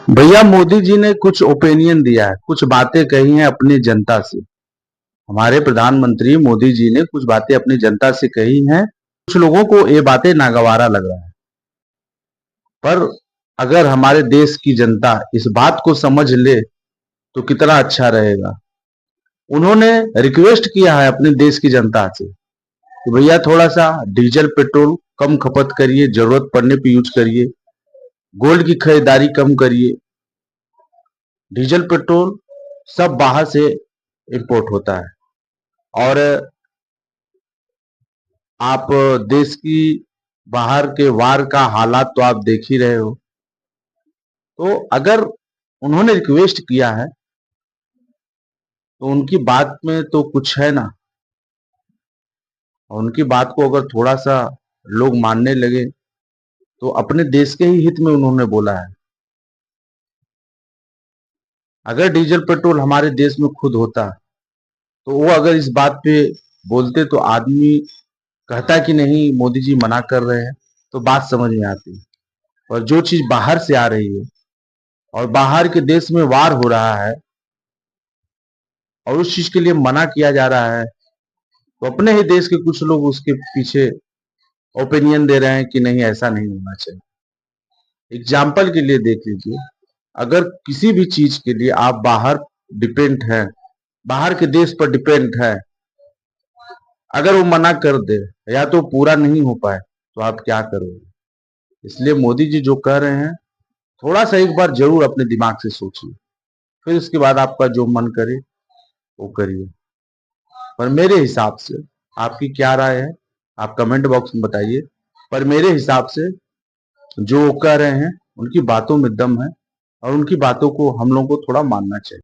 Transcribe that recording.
भैया मोदी जी ने कुछ ओपिनियन दिया है, कुछ बातें कही हैं अपनी जनता से। हमारे प्रधानमंत्री मोदी जी ने कुछ बातें अपनी जनता से कही हैं। कुछ लोगों को ये बातें नागवारा लग रहा है, पर अगर हमारे देश की जनता इस बात को समझ ले तो कितना अच्छा रहेगा। उन्होंने रिक्वेस्ट किया है अपने देश की जनता से कि भैया थोड़ा सा डीजल पेट्रोल कम खपत करिए, जरूरत पड़ने पे यूज करिए, गोल्ड की खरीदारी कम करिए। डीजल पेट्रोल सब बाहर से इंपोर्ट होता है, और आप देश की बाहर के वार का हालात तो आप देख ही रहे हो। तो अगर उन्होंने रिक्वेस्ट किया है तो उनकी बात में तो कुछ है ना, और उनकी बात को अगर थोड़ा सा लोग मानने लगे तो अपने देश के ही हित में उन्होंने बोला है। अगर डीजल पेट्रोल हमारे देश में खुद होता तो वो अगर इस बात पे बोलते तो आदमी कहता कि नहीं मोदी जी मना कर रहे हैं, तो बात समझ में आती। और जो चीज बाहर से आ रही है और बाहर के देश में वार हो रहा है और उस चीज के लिए मना किया जा रहा है, तो अपने ही देश के कुछ लोग उसके पीछे ओपिनियन दे रहे हैं कि नहीं ऐसा नहीं होना चाहिए। एग्जाम्पल के लिए देख लीजिए, अगर किसी भी चीज के लिए आप बाहर डिपेंड हैं, बाहर के देश पर डिपेंड है, अगर वो मना कर दे या तो पूरा नहीं हो पाए तो आप क्या करोगे। इसलिए मोदी जी जो कह रहे हैं, थोड़ा सा एक बार जरूर अपने दिमाग से सोचिए, फिर उसके बाद आपका जो मन करे वो करिए। पर मेरे हिसाब से, आपकी क्या राय है आप कमेंट बॉक्स में बताइए। पर मेरे हिसाब से जो वो कह रहे हैं उनकी बातों में दम है, और उनकी बातों को हम लोगों को थोड़ा मानना चाहिए।